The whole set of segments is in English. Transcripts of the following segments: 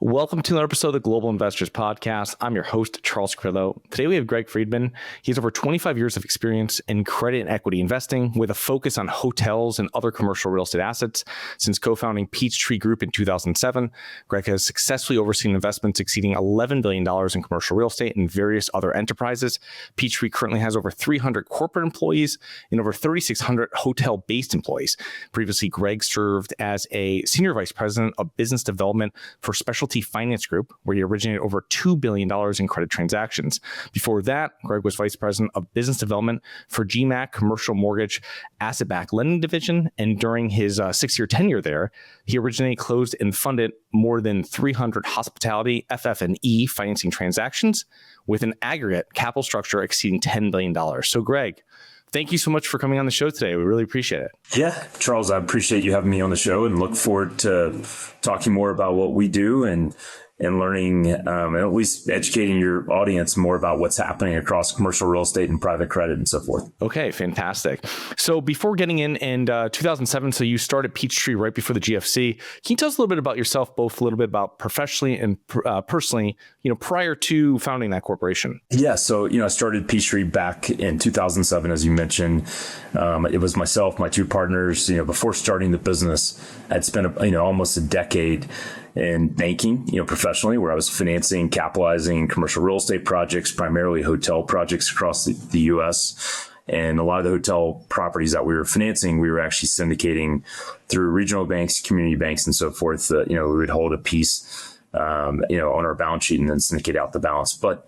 Welcome to another episode of the Global Investors Podcast. I'm your host, Charles Carillo. Today we have Greg Friedman. He has over 25 years of experience in credit and equity investing with a focus on hotels and other commercial real estate assets. Since co-founding Peachtree Group in 2007, Greg has successfully overseen investments exceeding $11 billion in commercial real estate and various other enterprises. Peachtree currently has over 300 corporate employees and over 3,600 hotel-based employees. Previously, Greg served as a senior vice president of business development for Specialty Finance Group, where he originated over $2 billion in credit transactions. Before that, Greg was vice president of business development for GMAC Commercial Mortgage Asset-Backed Lending Division. And during his 6-year tenure there, he originated, closed, and funded more than 300 hospitality FF&E financing transactions with an aggregate capital structure exceeding $10 billion. So, Greg, thank you so much for coming on the show today. We really appreciate it. Yeah, Charles, I appreciate you having me on the show and look forward to talking more about what we do and learning and at least educating your audience more about what's happening across commercial real estate and private credit and so forth. Okay, fantastic. So before getting in 2007, so you started Peachtree right before the GFC. Can you tell us a little bit about yourself, both a little bit about professionally and personally, prior to founding that corporation? Yeah, so, I started Peachtree back in 2007, as you mentioned. It was myself, my two partners, before starting the business, I'd spent, almost a decade in banking, professionally, where I was financing, capitalizing commercial real estate projects, primarily hotel projects across the U.S. And a lot of the hotel properties that we were financing, we were actually syndicating through regional banks, community banks, and so forth. We would hold a piece, on our balance sheet and then syndicate out the balance. But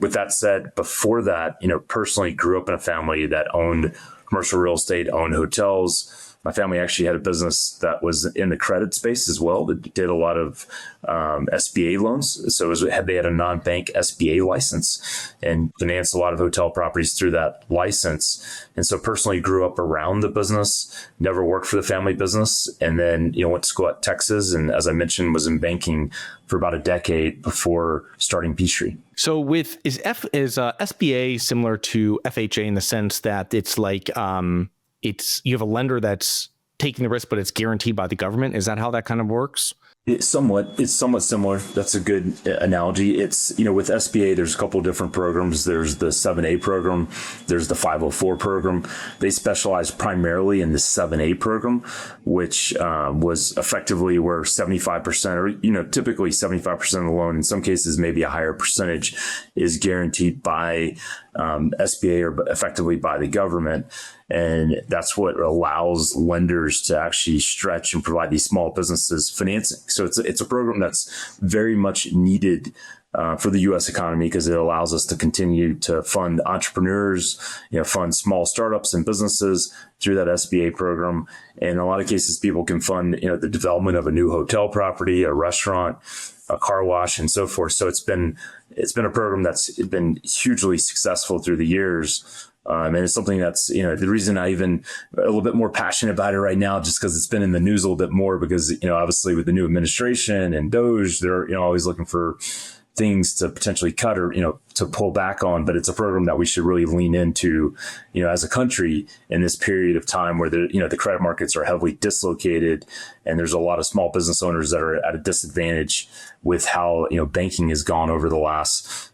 with that said, before that, personally grew up in a family that owned commercial real estate, owned hotels. My family actually had a business that was in the credit space as well, that did a lot of SBA loans. So they had a non-bank SBA license and financed a lot of hotel properties through that license. And so personally grew up around the business, never worked for the family business, and then went to school at Texas. And as I mentioned, was in banking for about a decade before starting Peachtree. So is SBA similar to FHA in the sense that it's like you have a lender that's taking the risk, but it's guaranteed by the government? Is that how that kind of works? It's somewhat similar. That's a good analogy. It's, with SBA, there's a couple of different programs. There's the 7A program. There's the 504 program. They specialize primarily in the 7A program, which was effectively where 75% or, typically 75% of the loan, in some cases, maybe a higher percentage, is guaranteed by SBA or effectively by the government. And that's what allows lenders to actually stretch and provide these small businesses financing. So it's a program that's very much needed for the U.S. economy because it allows us to continue to fund entrepreneurs, fund small startups and businesses through that SBA program. And in a lot of cases, people can fund, the development of a new hotel property, a restaurant, a car wash, and so forth. So it's been a program that's been hugely successful through the years. And it's something that's, the reason I even a little bit more passionate about it right now, just because it's been in the news a little bit more because, obviously with the new administration and DOGE, they're, always looking for things to potentially cut or, to pull back on. But it's a program that we should really lean into, as a country in this period of time where the credit markets are heavily dislocated and there's a lot of small business owners that are at a disadvantage with how, banking has gone over the last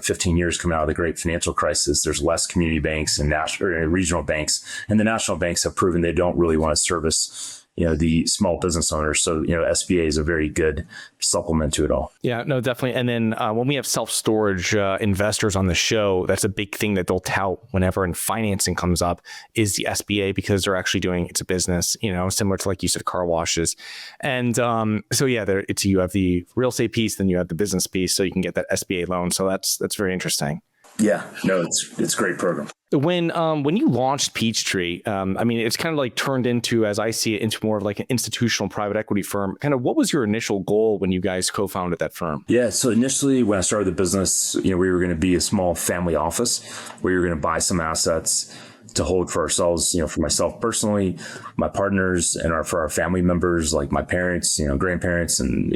15 years coming out of the great financial crisis. There's less community banks and national or regional banks, and the national banks have proven they don't really want to service the small business owners. So, SBA is a very good supplement to it all. Yeah, no, definitely. And then when we have self-storage investors on the show, that's a big thing that they'll tout whenever and financing comes up is the SBA, because they're actually it's a business, similar to, like you said, car washes. And so, yeah, you have the real estate piece, then you have the business piece, so you can get that SBA loan. So that's very interesting. Yeah, no, it's a great program. When you launched Peachtree, it's kind of like turned into, as I see it, into more of like an institutional private equity firm. Kind of what was your initial goal when you guys co-founded that firm? Yeah, so initially when I started the business, we were going to be a small family office where we were going to buy some assets to hold for ourselves, for myself personally, my partners, and for our family members, like my parents, grandparents, and,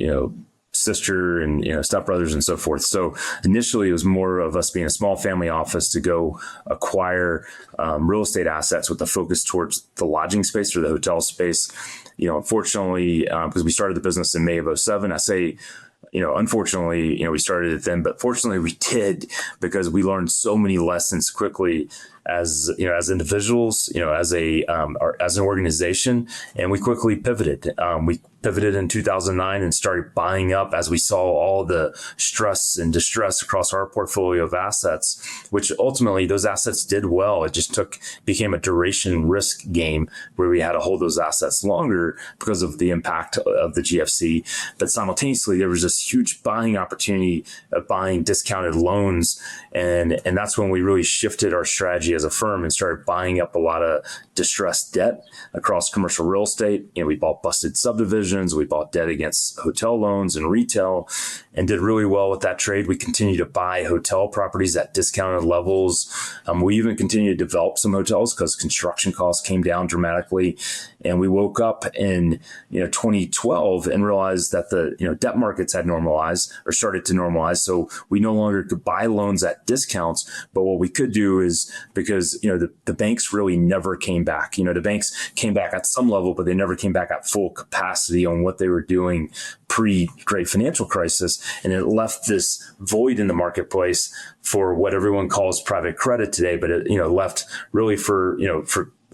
sister and stepbrothers and so forth. So initially, it was more of us being a small family office to go acquire real estate assets with a focus towards the lodging space or the hotel space. Unfortunately, because we started the business in May of 2007, I say, unfortunately, we started it then, but fortunately we did, because we learned so many lessons quickly as individuals, as an organization, and we quickly pivoted. We pivoted in 2009 and started buying up as we saw all the stress and distress across our portfolio of assets, which ultimately those assets did well. It just became a duration risk game where we had to hold those assets longer because of the impact of the GFC. But simultaneously, there was this huge buying opportunity of buying discounted loans. And that's when we really shifted our strategy as a firm and started buying up a lot of distressed debt across commercial real estate. We bought busted subdivisions. We bought debt against hotel loans and retail and did really well with that trade. We continue to buy hotel properties at discounted levels. We even continue to develop some hotels because construction costs came down dramatically. And we woke up in 2012 and realized that the debt markets had normalized or started to normalize. So we no longer could buy loans at discounts. But what we could do is, because the banks really never came back. The banks came back at some level, but they never came back at full capacity on what they were doing pre-Great Financial Crisis. And it left this void in the marketplace for what everyone calls private credit today. But it left really for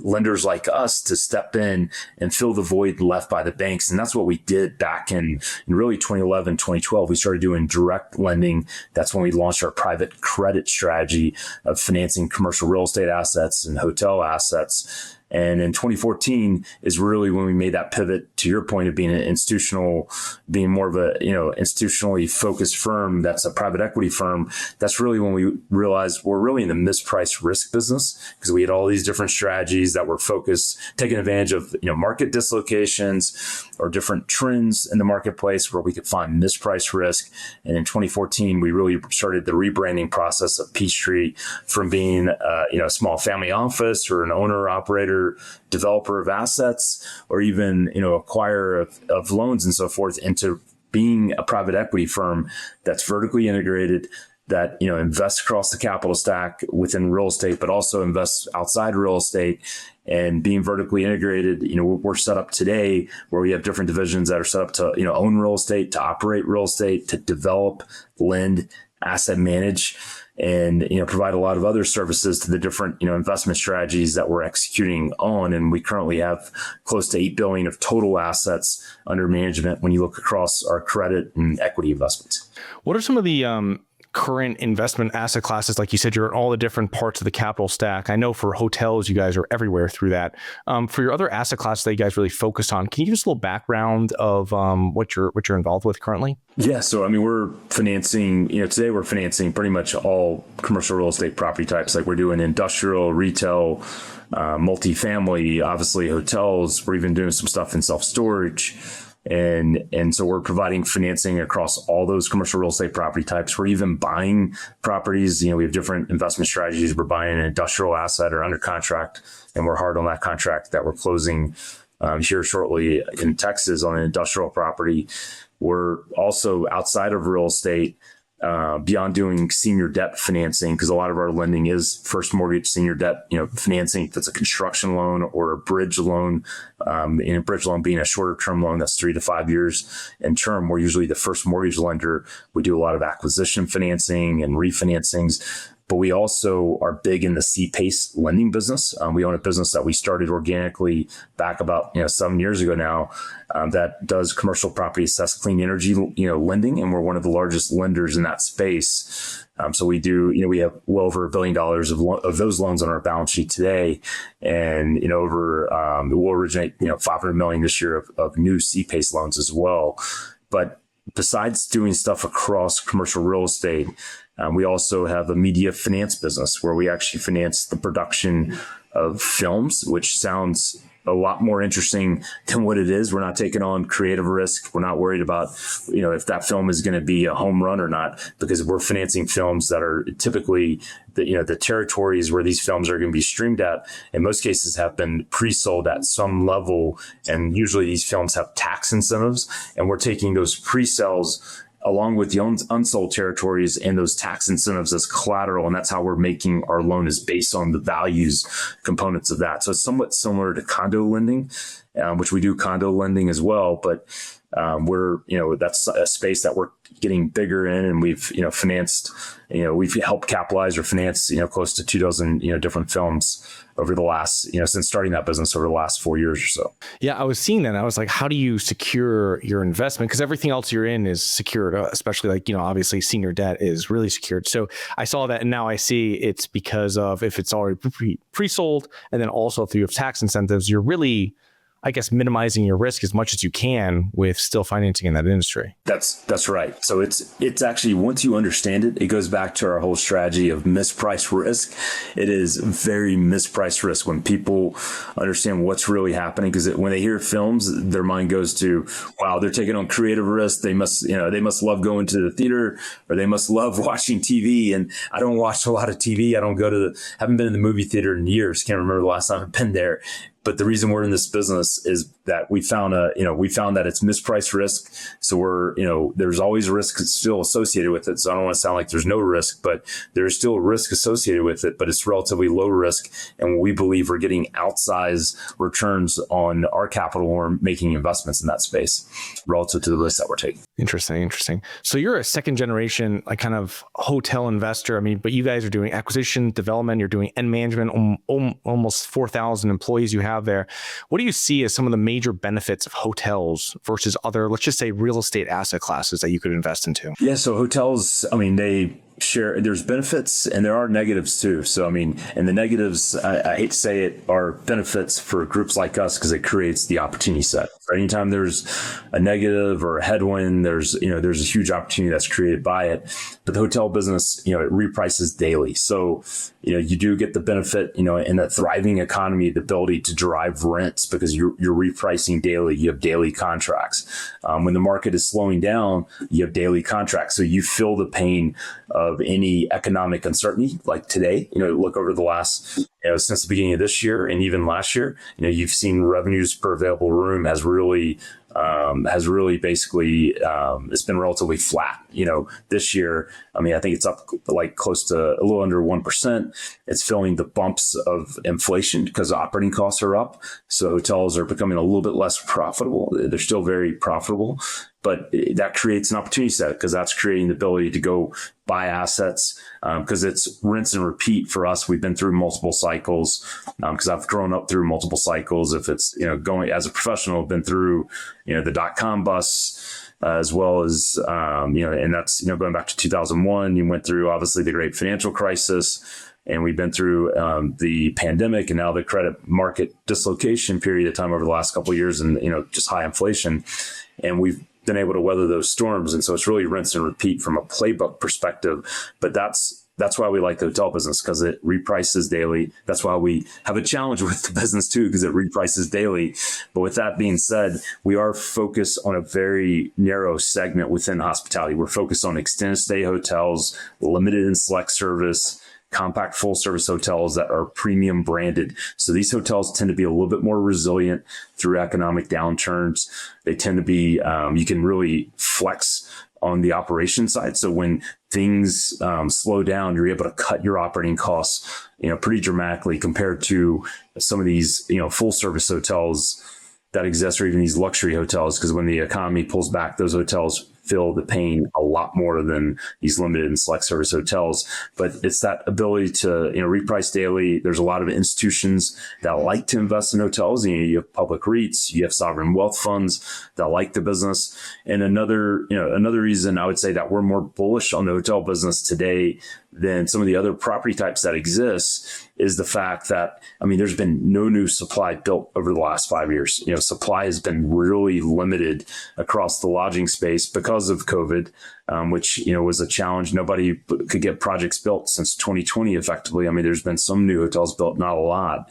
lenders like us to step in and fill the void left by the banks. And that's what we did back in really 2011, 2012. We started doing direct lending. That's when we launched our private credit strategy of financing commercial real estate assets and hotel assets. And in 2014 is really when we made that pivot, to your point, of being being more of a, institutionally focused firm that's a private equity firm. That's really when we realized we're really in the mispriced risk business, because we had all these different strategies that were focused, taking advantage of, market dislocations or different trends in the marketplace where we could find mispriced risk. And in 2014, we really started the rebranding process of Peachtree from being, a small family office or an owner operator, developer of assets, or even acquirer of loans and so forth, into being a private equity firm that's vertically integrated, that invests across the capital stack within real estate, but also invests outside real estate. And being vertically integrated, we're set up today where we have different divisions that are set up to own real estate, to operate real estate, to develop, lend, asset manage, and provide a lot of other services to the different investment strategies that we're executing on. And we currently have close to $8 billion of total assets under management when you look across our credit and equity investments. What are some of the current investment asset classes? Like you said, you're in all the different parts of the capital stack. I know for hotels, you guys are everywhere through that. For your other asset classes that you guys really focus on, can you give us a little background of what you're involved with currently? Yeah. So, we're financing, today we're financing pretty much all commercial real estate property types. Like we're doing industrial, retail, multifamily, obviously hotels. We're even doing some stuff in self-storage. And so we're providing financing across all those commercial real estate property types. We're even buying properties. We have different investment strategies. We're buying an industrial asset or under contract, and we're hard on that contract that we're closing here shortly in Texas on an industrial property. We're also outside of real estate, beyond doing senior debt financing, because a lot of our lending is first mortgage senior debt, financing, if it's a construction loan or a bridge loan, and a bridge loan being a shorter term loan that's 3 to 5 years in term. We're usually the first mortgage lender. We do a lot of acquisition financing and refinancings. But we also are big in the C-PACE lending business. We own a business that we started organically back about 7 years ago now, that does commercial property assessed clean energy lending, and we're one of the largest lenders in that space. So we do we have well over $1 billion of those loans on our balance sheet today, and we'll originate $500 million this year of new C-PACE loans as well. But besides doing stuff across commercial real estate, we also have a media finance business where we actually finance the production of films, which sounds a lot more interesting than what it is. We're not taking on creative risk. We're not worried about, if that film is going to be a home run or not, because we're financing films that are typically the territories where these films are going to be streamed at, in most cases, have been pre-sold at some level. And usually these films have tax incentives, and we're taking those pre-sales along with the unsold territories and those tax incentives as collateral. And that's how we're making our loan, is based on the values components of that. So it's somewhat similar to condo lending, which we do condo lending as well. But that's a space that we're getting bigger in, and we've, financed, we've helped capitalize or finance, close to 24, different films over the last, since starting that business over the last 4 years or so. Yeah, I was seeing that. And I was like, how do you secure your investment? Because everything else you're in is secured, especially obviously senior debt is really secured. So I saw that, and now I see it's because of, if it's already pre-sold, and then also if you have tax incentives, you're really, I guess, minimizing your risk as much as you can with still financing in that industry. That's right. So it's actually, once you understand it, it goes back to our whole strategy of mispriced risk. It is very mispriced risk when people understand what's really happening, because when they hear films, their mind goes to, wow, they're taking on creative risk. They must love going to the theater, or they must love watching TV. And I don't watch a lot of TV. I don't haven't been in the movie theater in years. Can't remember the last time I've been there. But the reason we're in this business is that we found that it's mispriced risk. So there's always risk still associated with it. So I don't want to sound like there's no risk, but there's still risk associated with it, but it's relatively low risk. And we believe we're getting outsized returns on our capital when we're making investments in that space relative to the risk that we're taking. Interesting. So you're a second generation, like, kind of hotel investor. But you guys are doing acquisition, development, you're doing end management, almost 4,000 employees you have there. What do you see as some of the major benefits of hotels versus other, let's just say, real estate asset classes that you could invest into? Yeah. So hotels, they share, there's benefits and there are negatives too. So, and the negatives, I hate to say it, are benefits for groups like us, because it creates the opportunity set. Anytime there's a negative or a headwind, there's a huge opportunity that's created by it. But the hotel business, it reprices daily. So, you do get the benefit, in a thriving economy, the ability to drive rents, because you're repricing daily. You have daily contracts. When the market is slowing down, you have daily contracts. So you feel the pain of any economic uncertainty, like today. Look over the last, since the beginning of this year and even last year, you've seen revenues per available room has really basically, it's been relatively flat. This year, I think it's up like close to a little under 1%. It's feeling the bumps of inflation because operating costs are up. So hotels are becoming a little bit less profitable. They're still very profitable, but that creates an opportunity set, because that's creating the ability to go buy assets, because it's rinse and repeat for us. We've been through multiple cycles, because I've grown up through multiple cycles. If it's, going as a professional, I've been through, the dot-com bust, as well as, and that's, going back to 2001, you went through obviously the great financial crisis, and we've been through the pandemic, and now the credit market dislocation period of time over the last couple of years, and, just high inflation. And we've been able to weather those storms. And so it's really rinse and repeat from a playbook perspective. But that's why we like the hotel business, because it reprices daily. That's why we have a challenge with the business too, because it reprices daily. But with that being said, we are focused on a very narrow segment within hospitality. We're focused on extended stay hotels, limited and select service, compact full service hotels that are premium branded. So these hotels tend to be a little bit more resilient through economic downturns. They tend to be, you can really flex on the operation side. So when things slow down, you're able to cut your operating costs, pretty dramatically compared to some of these, full service hotels that exist, or even these luxury hotels, because when the economy pulls back, those hotels feel the pain a lot more than these limited and select service hotels. But it's that ability to, reprice daily. There's a lot of institutions that like to invest in hotels. You have public REITs, you have sovereign wealth funds that like the business. And another reason I would say that we're more bullish on the hotel business today than some of the other property types that exist is the fact that, there's been no new supply built over the last 5 years. Supply has been really limited across the lodging space because because of COVID, which, was a challenge. Nobody could get projects built since 2020 effectively. I mean, there's been some new hotels built, not a lot.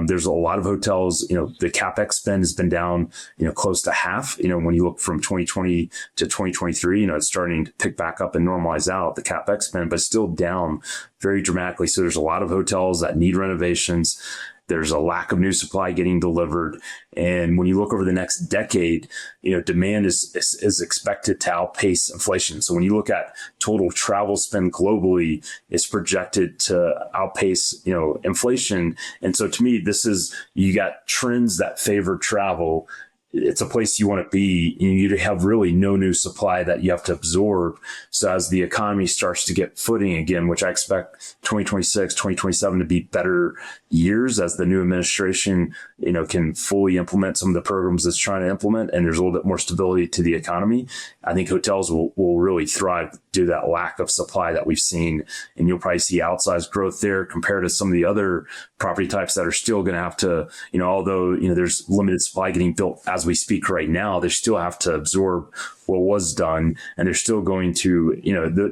There's a lot of hotels, the CapEx spend has been down, close to half. When you look from 2020 to 2023, it's starting to pick back up and normalize out the CapEx spend, but still down very dramatically. So there's a lot of hotels that need renovations. There's a lack of new supply getting delivered. And when you look over the next decade, demand is expected to outpace inflation. So when you look at total travel spend globally, it's projected to outpace, inflation. And so to me, you got trends that favor travel. It's a place you want to be. You have really no new supply that you have to absorb. So as the economy starts to get footing again, which I expect 2026, 2027 to be better years as the new administration, can fully implement some of the programs it's trying to implement, and there's a little bit more stability to the economy, I think hotels will really thrive due to that lack of supply that we've seen. And you'll probably see outsized growth there compared to some of the other property types that are still going to have to, although, there's limited supply getting built as we speak right now, they still have to absorb what was done. And they're still going to,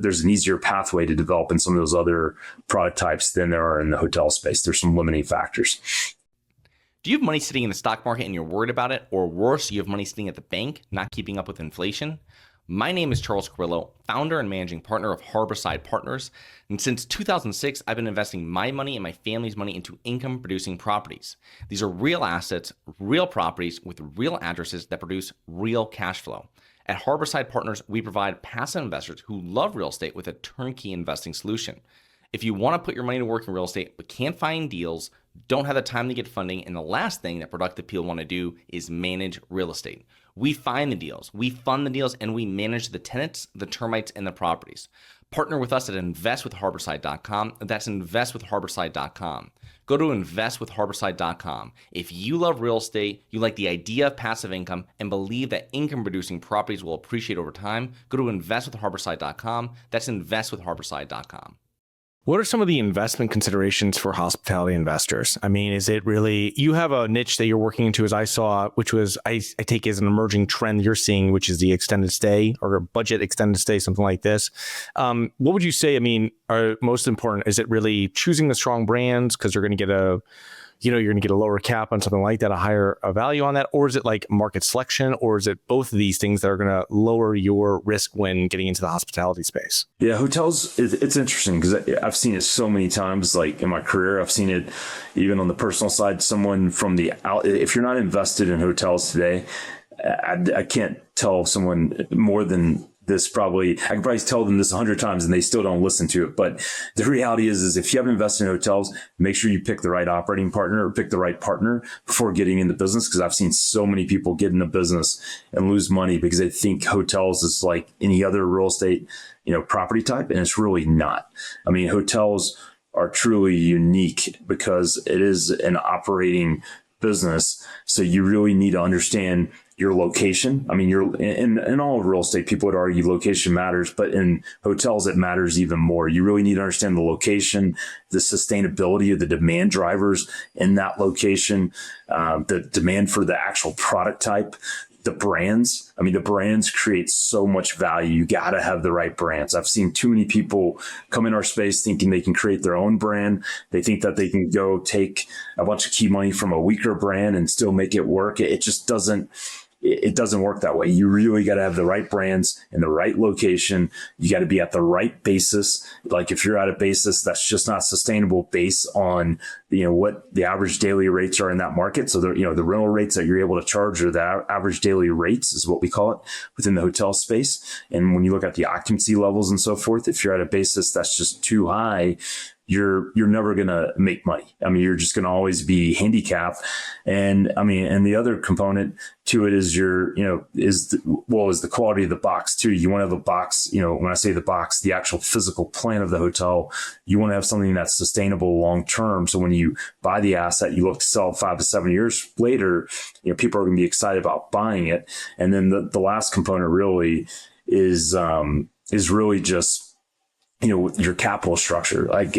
there's an easier pathway to develop in some of those other product types than there are in the hotel space. There's some limiting factors. Do you have money sitting in the stock market and you're worried about it? Or worse, you have money sitting at the bank, not keeping up with inflation? My name is Charles Carillo, founder and managing partner of Harborside Partners. And since 2006, I've been investing my money and my family's money into income-producing properties. These are real assets, real properties with real addresses that produce real cash flow. At Harborside Partners, we provide passive investors who love real estate with a turnkey investing solution. If you want to put your money to work in real estate but can't find deals, don't have the time to get funding, and the last thing that productive people want to do is manage real estate. We find the deals, we fund the deals, and we manage the tenants, the termites, and the properties. Partner with us at investwithharborside.com. That's investwithharborside.com. Go to investwithharborside.com. If you love real estate, you like the idea of passive income, and believe that income-producing properties will appreciate over time, go to investwithharborside.com. That's investwithharborside.com. What are some of the investment considerations for hospitality investors? I mean, is it really, you have a niche that you're working into, as I saw, which was, I take as an emerging trend you're seeing, which is the extended stay or a budget extended stay, something like this. What would you say, are most important? Is it really choosing the strong brands because you're going to get you're going to get a lower cap on something like that, a higher value on that? Or is it like market selection? Or is it both of these things that are going to lower your risk when getting into the hospitality space? Yeah, hotels, it's interesting because I've seen it so many times, like in my career. I've seen it even on the personal side. Someone from if you're not invested in hotels today, I can't tell someone more than this probably, I can probably tell them this 100 times and they still don't listen to it. But the reality is if you haven't invested in hotels, make sure you pick the right operating partner or pick the right partner before getting into business. Because I've seen so many people get into business and lose money because they think hotels is like any other real estate, property type. And it's really not. I mean, hotels are truly unique because it is an operating business. So you really need to understand your location. I mean, you're in all of real estate, people would argue location matters, but in hotels, it matters even more. You really need to understand the location, the sustainability of the demand drivers in that location, the demand for the actual product type, the brands. I mean, the brands create so much value. You got to have the right brands. I've seen too many people come in our space thinking they can create their own brand. They think that they can go take a bunch of key money from a weaker brand and still make it work. It just doesn't. It doesn't work that way. You really got to have the right brands in the right location. You got to be at the right basis. Like if you're at a basis that's just not sustainable based on, what the average daily rates are in that market. So the rental rates that you're able to charge or the average daily rates is what we call it within the hotel space. And when you look at the occupancy levels and so forth, if you're at a basis that's just too high, you're never going to make money. I mean, you're just going to always be handicapped. And and the other component to it is is the quality of the box too. You want to have a box, when I say the box, the actual physical plan of the hotel, you want to have something that's sustainable long-term. So when you buy the asset, you look to sell 5 to 7 years later, people are going to be excited about buying it. And then the last component really is really just, your capital structure. Like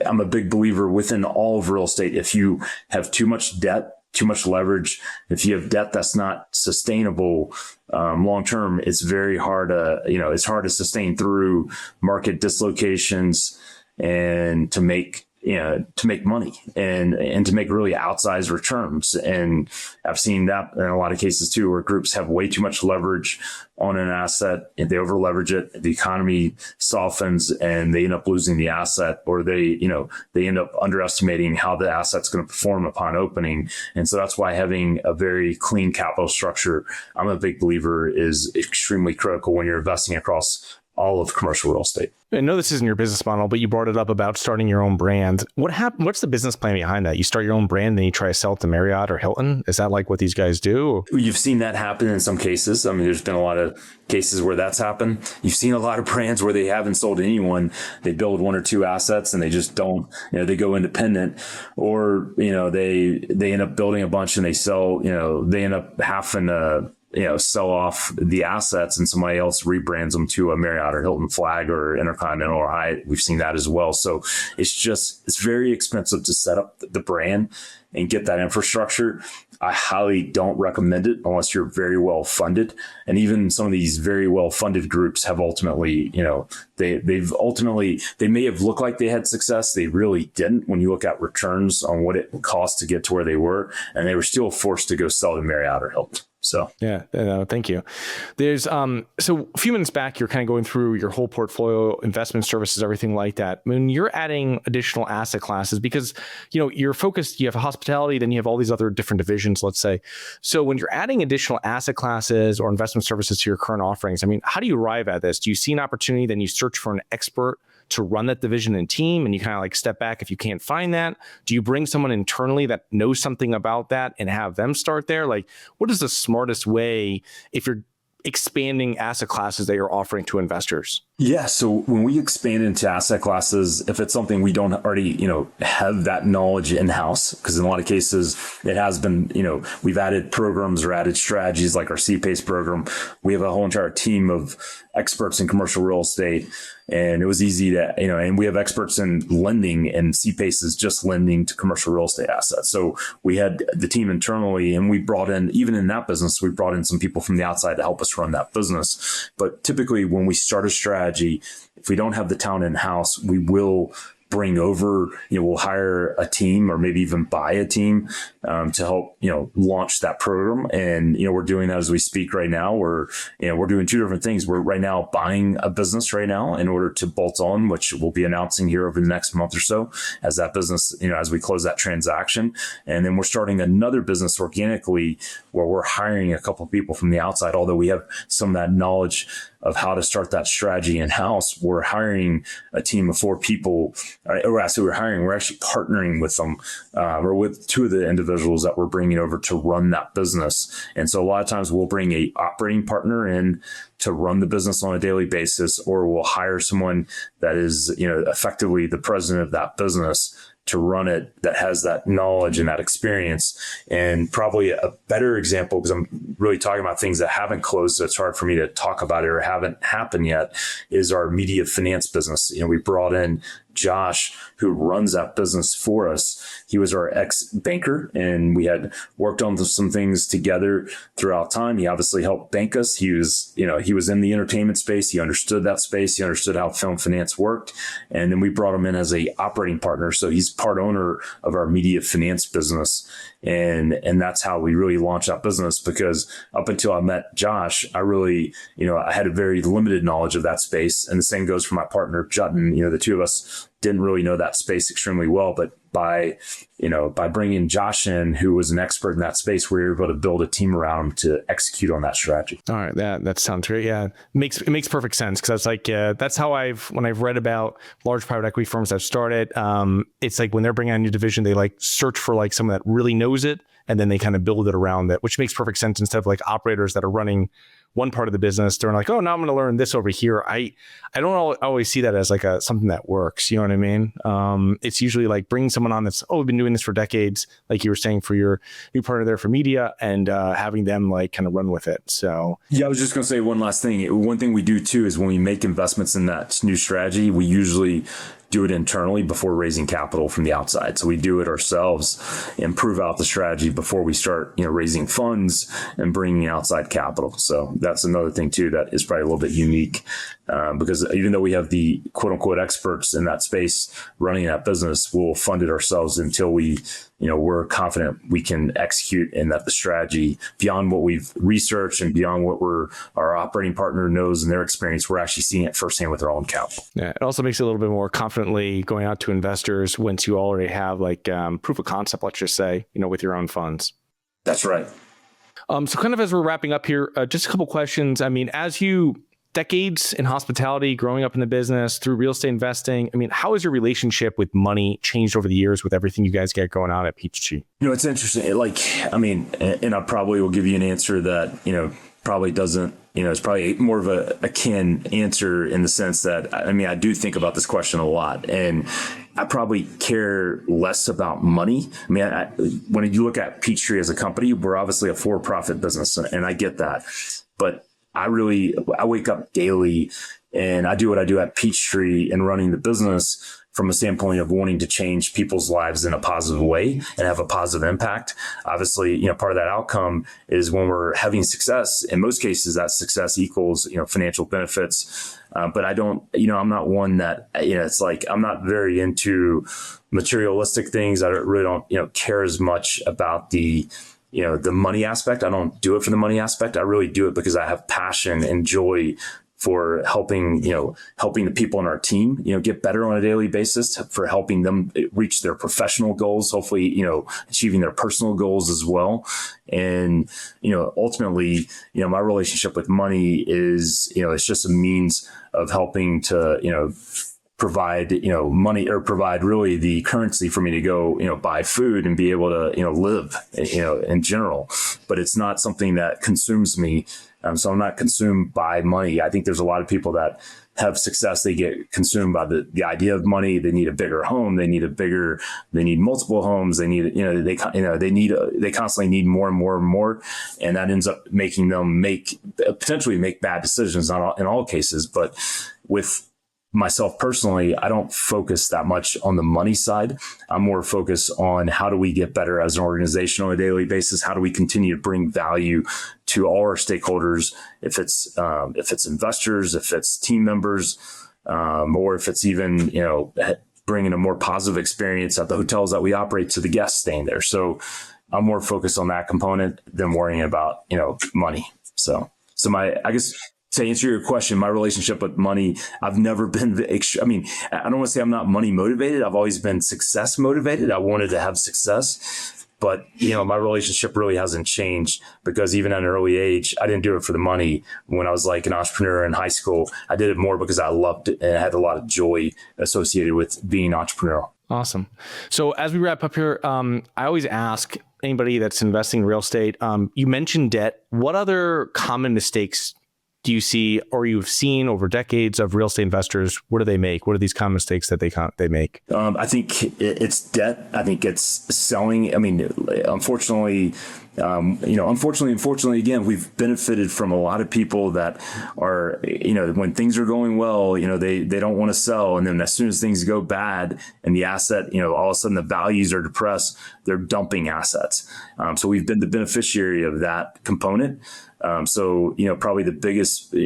I'm a big believer within all of real estate. If you have too much debt too much leverage, if you have debt that's not sustainable long term, it's very hard to, it's hard to sustain through market dislocations and to make money and to make really outsized returns. And I've seen that in a lot of cases too, where groups have way too much leverage on an asset and they over leverage it. The economy softens and they end up losing the asset, or they end up underestimating how the asset's going to perform upon opening. And so that's why having a very clean capital structure, I'm a big believer, is extremely critical when you're investing across all of commercial real estate. I know this isn't your business model, but you brought it up about starting your own brand. What's the business plan behind that? You start your own brand, then you try to sell it to Marriott or Hilton? Is that like what these guys do? You've seen that happen in some cases. I mean, there's been a lot of cases where that's happened. You've seen a lot of brands where they haven't sold to anyone. They build one or two assets and they just don't, they go independent, or, they end up building a bunch and they sell, they end up having to, sell off the assets and somebody else rebrands them to a Marriott or Hilton flag or Intercontinental or Hyatt. We've seen that as well. So it's very expensive to set up the brand and get that infrastructure. I highly don't recommend it unless you're very well funded. And even some of these very well funded groups have ultimately, they may have looked like they had success. They really didn't when you look at returns on what it cost to get to where they were. And they were still forced to go sell to Marriott or Hilton. So, yeah, thank you. There's, so a few minutes back, you're kind of going through your whole portfolio, investment services, everything like that. When you're adding additional asset classes, because, you're focused, you have hospitality, then you have all these other different divisions, let's say. So when you're adding additional asset classes or investment services to your current offerings, I mean, how do you arrive at this? Do you see an opportunity, then you search for an expert to run that division and team, and you kind of like step back if you can't find that? Do you bring someone internally that knows something about that and have them start there? Like, what is the smartest way if you're expanding asset classes that you're offering to investors? Yeah. So when we expand into asset classes, if it's something we don't already, have that knowledge in-house, because in a lot of cases it has been, we've added programs or added strategies like our CPACE program. We have a whole entire team of experts in commercial real estate. And it was easy to, and we have experts in lending, and CPACE is just lending to commercial real estate assets. So we had the team internally, and we brought in, even in that business, we brought in some people from the outside to help us run that business. But typically when we start a strategy, if we don't have the talent in-house, we will bring over, we'll hire a team or maybe even buy a team to help, launch that program. And, we're doing that as we speak right now. We're doing two different things. We're right now buying a business right now in order to bolt on, which we'll be announcing here over the next month or so as that business, as we close that transaction. And then we're starting another business organically where we're hiring a couple of people from the outside, although we have some of that knowledge of how to start that strategy in-house. We're hiring a team of 4 people, we're actually partnering with them, or with 2 of the individuals that we're bringing over to run that business. And so a lot of times we'll bring a operating partner in to run the business on a daily basis, or we'll hire someone that is, effectively the president of that business to run it, that has that knowledge and that experience. And probably a better example, because I'm really talking about things that haven't closed, so it's hard for me to talk about it or haven't happened yet, is our media finance business. We brought in Josh, who runs that business for us. He was our ex-banker, and we had worked on some things together throughout time. He obviously helped bank us. He was in the entertainment space. He understood that space. He understood how film finance worked. And then we brought him in as a operating partner. So he's part owner of our media finance business. And that's how we really launched that business, because up until I met Josh, I really, I had a very limited knowledge of that space. And the same goes for my partner, Jutton. The two of us didn't really know that space extremely well, but by bringing Josh in, who was an expert in that space, we were able to build a team around him to execute on that strategy. All right. That sounds great. Yeah. It makes perfect sense. Cause I was like, that's how when I've read about large private equity firms I've started, it's like when they're bringing on a new division, they like search for like someone that really knows it, and then they kind of build it around that, which makes perfect sense, instead of like operators that are running one part of the business. They're like, oh, now I'm going to learn this over here. I don't always see that as like something that works. You know what I mean? It's usually like bringing someone on that's, we've been doing this for decades, like you were saying for your new partner there for media, and having them like kind of run with it. So yeah, I was just going to say one last thing. One thing we do too is when we make investments in that new strategy, we usually do it internally before raising capital from the outside. So we do it ourselves and prove out the strategy before we start, raising funds and bringing outside capital. So that's another thing too that is probably a little bit unique, because even though we have the quote unquote experts in that space running that business, we'll fund it ourselves until we're confident we can execute and that the strategy beyond what we've researched and beyond what our operating partner knows in their experience, we're actually seeing it firsthand with our own capital. Yeah, it also makes it a little bit more confidently going out to investors once you already have proof of concept, let's just say, with your own funds. That's right. So kind of as we're wrapping up here, just a couple questions. I mean, as you decades in hospitality, growing up in the business through real estate investing, I mean, how has your relationship with money changed over the years with everything you guys get going on at Peachtree? It's interesting. And I probably will give you an answer that, probably doesn't, it's probably more of a akin answer in the sense that, I do think about this question a lot, and I probably care less about money. When you look at Peachtree as a company, we're obviously a for-profit business, and I get that, but I wake up daily and I do what I do at Peachtree and running the business from a standpoint of wanting to change people's lives in a positive way and have a positive impact. Obviously, part of that outcome is when we're having success. In most cases, that success equals, financial benefits. But I don't, I'm not one that, it's like, I'm not very into materialistic things. I really don't, care as much about the money aspect. I don't do it for the money aspect. I really do it because I have passion and joy for helping the people on our team, get better on a daily basis, for helping them reach their professional goals, hopefully, achieving their personal goals as well. And, ultimately, my relationship with money is, it's just a means of helping to, provide, money, or provide really the currency for me to go, buy food and be able to, live, in general. But it's not something that consumes me. So I'm not consumed by money. I think there's a lot of people that have success. They get consumed by the idea of money. They need a bigger home. They need multiple homes. They need, they constantly need more and more and more. And that ends up making them potentially make bad decisions, not in all cases, but with myself personally, I don't focus that much on the money side. I'm more focused on how do we get better as an organization on a daily basis? How do we continue to bring value to all our stakeholders? If it's investors, if it's team members, or if it's even, bringing a more positive experience at the hotels that we operate to the guests staying there. So I'm more focused on that component than worrying about, money. So I guess, to answer your question, my relationship with money, I've never been, I don't want to say I'm not money motivated. I've always been success motivated. I wanted to have success, but my relationship really hasn't changed, because even at an early age, I didn't do it for the money. When I was like an entrepreneur in high school, I did it more because I loved it and I had a lot of joy associated with being entrepreneurial. Awesome. So as we wrap up here, I always ask anybody that's investing in real estate, you mentioned debt. What other common mistakes do you see, or you've seen over decades of real estate investors? What do they make? What are these common mistakes that they make? I think it's debt. I think it's selling. Unfortunately, again, we've benefited from a lot of people that are, when things are going well, they don't want to sell. And then as soon as things go bad and the asset, all of a sudden the values are depressed, they're dumping assets. So we've been the beneficiary of that component. Probably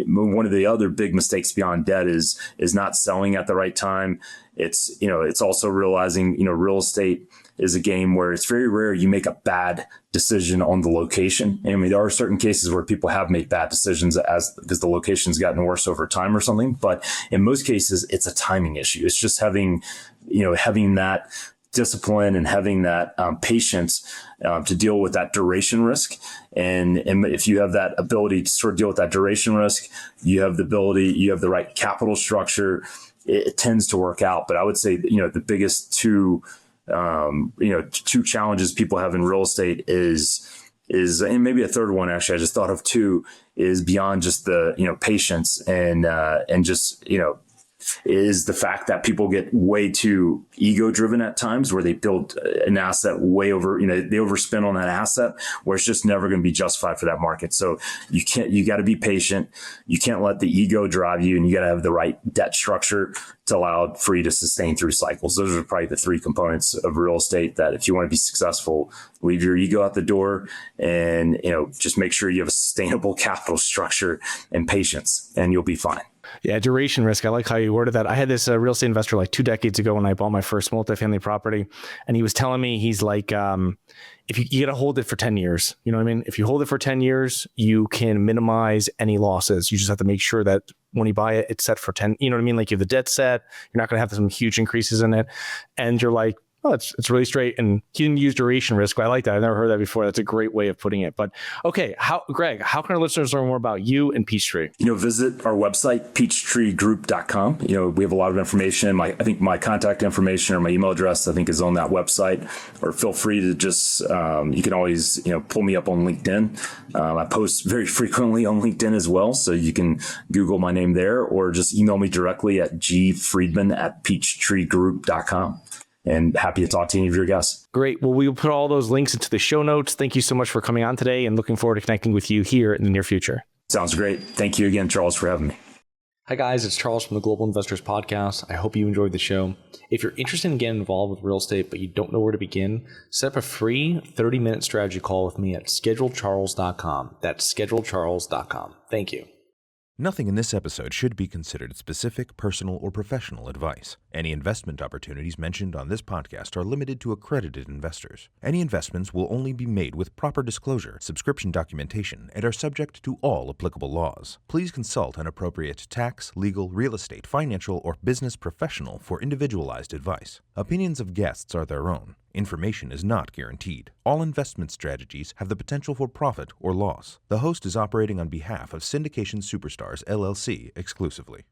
one of the other big mistakes beyond debt is not selling at the right time. It's also realizing, real estate is a game where it's very rare you make a bad decision on the location. There are certain cases where people have made bad decisions because the location's gotten worse over time or something. But in most cases, it's a timing issue. It's just having that discipline and having that patience to deal with that duration risk. And if you have that ability to sort of deal with that duration risk, you have the right capital structure, it tends to work out. But I would say, the biggest two challenges people have in real estate is, and maybe a third one, actually, I just thought of two, is beyond just the, patience and just, is the fact that people get way too ego driven at times, where they build an asset way over, they overspend on that asset where it's just never going to be justified for that market. So you got to be patient. You can't let the ego drive you, and you got to have the right debt structure to allow for you to sustain through cycles. Those are probably the three components of real estate that if you want to be successful, leave your ego at the door and, just make sure you have a sustainable capital structure and patience, and you'll be fine. Yeah, duration risk. I like how you worded that. I had this real estate investor like 2 decades ago when I bought my first multifamily property, and he was telling me, he's like, if you got to hold it for 10 years, you know what I mean? If you hold it for 10 years, you can minimize any losses. You just have to make sure that when you buy it, it's set for 10, you know what I mean? Like, you have the debt set, you're not going to have some huge increases in it. And you're like, oh, it's really straight. And he didn't use duration risk. I like that. I've never heard that before. That's a great way of putting it. But okay, Greg, how can our listeners learn more about you and Peachtree? Visit our website, peachtreegroup.com. We have a lot of information. I think my contact information or my email address, I think, is on that website. Or feel free to just, you can always, pull me up on LinkedIn. I post very frequently on LinkedIn as well. So you can Google my name there, or just email me directly at gfriedman@peachtreegroup.com. And happy to talk to any of your guests. Great. Well, we will put all those links into the show notes. Thank you so much for coming on today, and looking forward to connecting with you here in the near future. Sounds great. Thank you again, Charles, for having me. Hi, guys. It's Charles from the Global Investors Podcast. I hope you enjoyed the show. If you're interested in getting involved with real estate, but you don't know where to begin, set up a free 30-minute strategy call with me at schedulecharles.com. That's schedulecharles.com. Thank you. Nothing in this episode should be considered specific, personal, or professional advice. Any investment opportunities mentioned on this podcast are limited to accredited investors. Any investments will only be made with proper disclosure, subscription documentation, and are subject to all applicable laws. Please consult an appropriate tax, legal, real estate, financial, or business professional for individualized advice. Opinions of guests are their own. Information is not guaranteed. All investment strategies have the potential for profit or loss. The host is operating on behalf of Syndication Superstars, LLC exclusively.